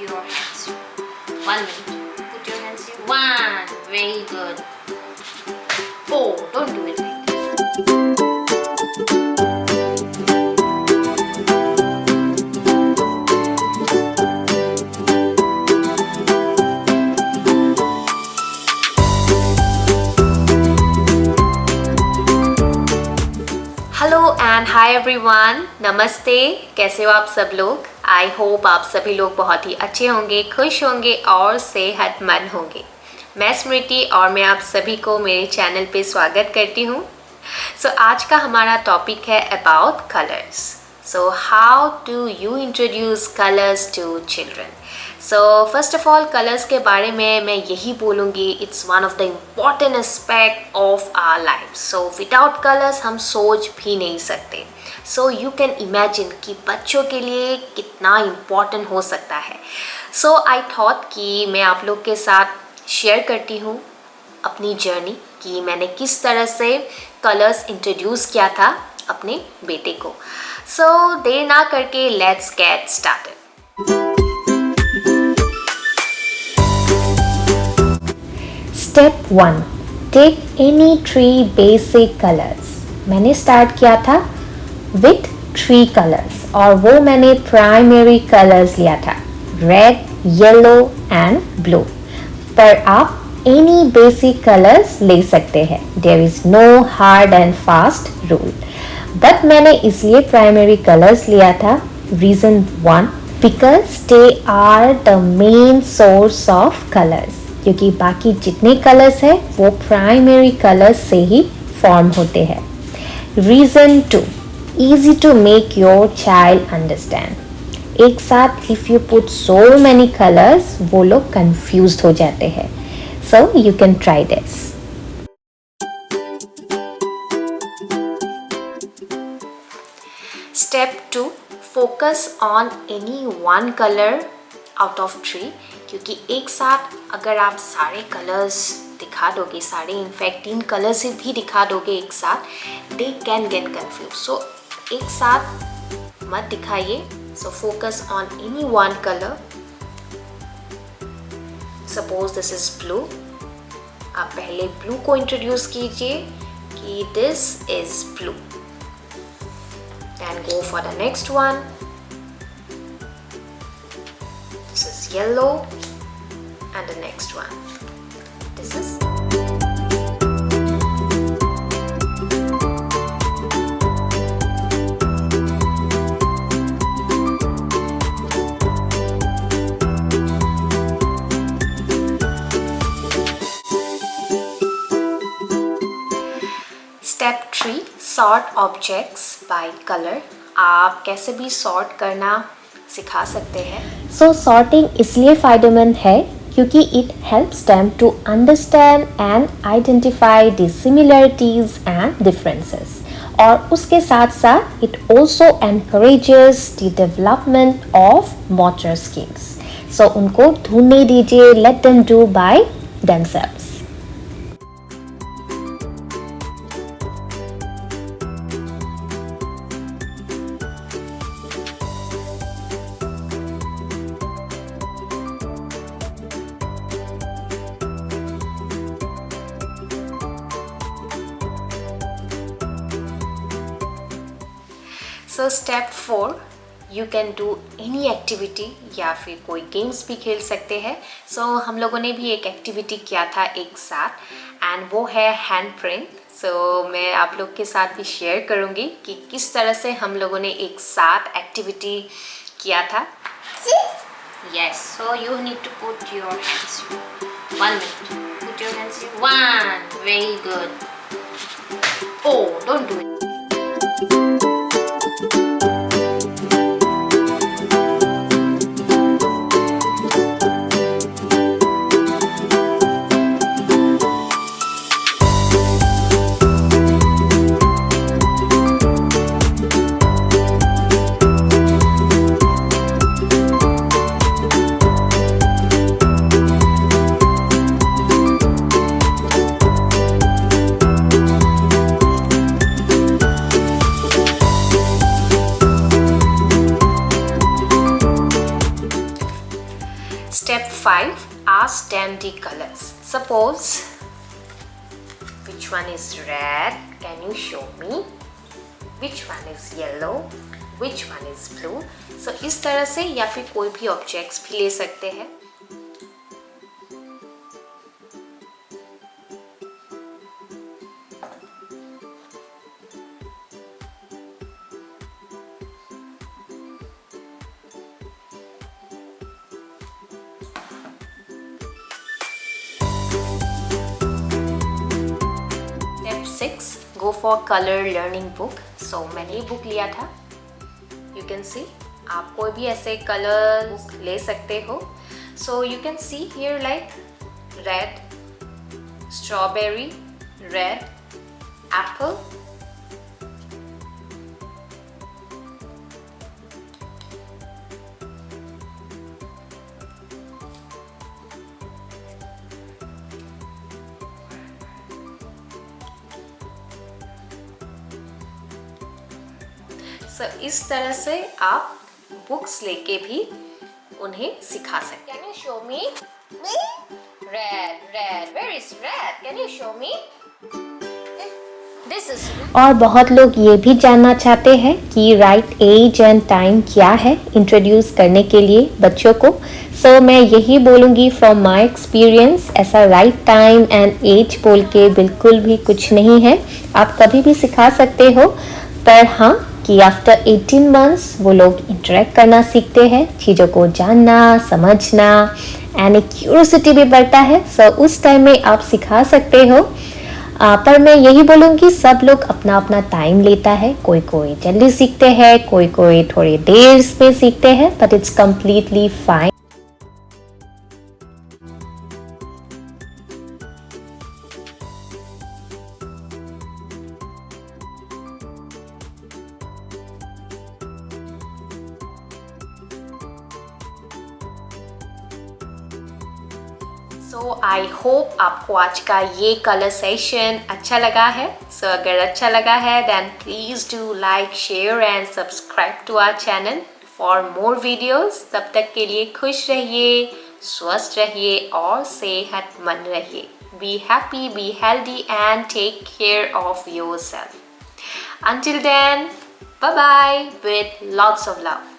your hands. 1 minute. Put your hands here. 1. Very good. Oh, don't do it like this. Hello and hi everyone, नमस्ते। कैसे हो आप सब लोग? I hope आप सभी लोग बहुत ही अच्छे होंगे, खुश होंगे और सेहतमंद होंगे। मैं स्मृति और मैं आप सभी को मेरे चैनल पे स्वागत करती हूँ। आज का हमारा टॉपिक है about colours. How do you introduce colours to children? First of all colours के बारे में मैं यही बोलूँगी, it's one of the important aspect of our life. Without colours हम सोच भी नहीं सकते। यू कैन इमेजिन कि बच्चों के लिए कितना इम्पॉर्टेंट हो सकता है। आई थॉट कि मैं आप लोग के साथ शेयर करती हूँ अपनी जर्नी कि मैंने किस तरह से कलर्स इंट्रोड्यूस किया था अपने बेटे को। देर ना करके let's get started. Step 1. Take any 3 basic colors. मैंने स्टार्ट किया था with 3 colors और वो मैंने primary colors लिया था red, yellow and blue। पर आप any basic colors ले सकते हैं। There is no hard and fast rule। But मैंने इसलिए primary colors लिया था reason 1 because they are the main source of colors। क्योंकि बाकी जितने कलर्स हैं वो प्राइमरी कलर्स से ही फॉर्म होते हैं। Reason 2, easy to make your child understand. एक साथ if you put so many colours वो लोग कंफ्यूज हो जाते हैं। You can try this. Step 2, focus on any one colour out of 3। क्योंकि एक साथ अगर आप सारे कलर्स दिखा दोगे, सारे इनफैक्ट 3 कलर्स से भी दिखा दोगे एक साथ, दे कैन गेट कन्फ्यूज। एक साथ मत दिखाइए। Focus on any one colour. Suppose this is blue. आप पहले ब्लू को इंट्रोड्यूस कीजिए कि this is blue, then go for the next one. This is yellow and the next one. This is Step 3, sort objects by color। आप कैसे भी sort करना सिखा सकते हैं। सॉर्टिंग इसलिए फ़ायदेमंद है क्योंकि it helps them to understand and identify the similarities and differences. और उसके साथ साथ it also encourages the development of motor skills. उनको ढूंढने दीजिए, let them do by themselves. Step 4, you can do any activity या फिर कोई गेम्स भी खेल सकते हैं। हम लोगों ने भी एक एक्टिविटी किया था एक साथ एंड वो है हैंड प्रिंट। मैं आप लोग के साथ भी शेयर करूँगी कि किस तरह से हम लोगों ने एक साथ एक्टिविटी किया था। Yes, you need to put your hands. 1 minute. Put your hands here. 1. Very good. Oh, don't do it. Step 5. Ask them the colors. Suppose which one is red? Can you show me? Which one is yellow? Which one is blue? So इस तरह से या फिर कोई भी objects भी ले सकते हैं. Step 6. Go for color learning book. So मैंने ये बुक लिया था. You can see. आप कोई भी ऐसे कलर बुक ले सकते हो. So you can see here like red, strawberry, red, apple. So, इस तरह से आप बुक्स लेके भी उन्हें सिखा सकते हैं. Can you show me? Me? Red, red. Where is red? Can you show me? This is. और बहुत लोग ये भी जानना चाहते हैं कि राइट एज एंड टाइम क्या है इंट्रोड्यूस करने के लिए बच्चों को. सो मैं यही बोलूँगी फ्रॉम माय एक्सपीरियंस, ऐसा राइट टाइम एंड एज बोल के बिल्कुल भी कुछ नहीं है. आप कभी भी सिखा सकते हो, पर हाँ कि आफ्टर 18 मंथ्स वो लोग इंटरेक्ट करना सीखते हैं, चीज़ों को जानना, समझना एंड एक क्यूरियोसिटी भी बढ़ता है. सो उस टाइम में आप सिखा सकते हो. पर मैं यही बोलूँगी सब लोग अपना अपना टाइम लेता है. कोई कोई जल्दी सीखते हैं, कोई कोई थोड़ी देर में सीखते हैं, but it's completely fine. So I hope आपको आज का ये कलर सेशन अच्छा लगा है. So अगर अच्छा लगा है then please do like, share and subscribe to our channel for more videos. तब तक के लिए खुश रहिए, स्वस्थ रहिए और सेहतमंद रहिए. Be happy, be healthy and take care of yourself. Until then, bye bye with lots of love.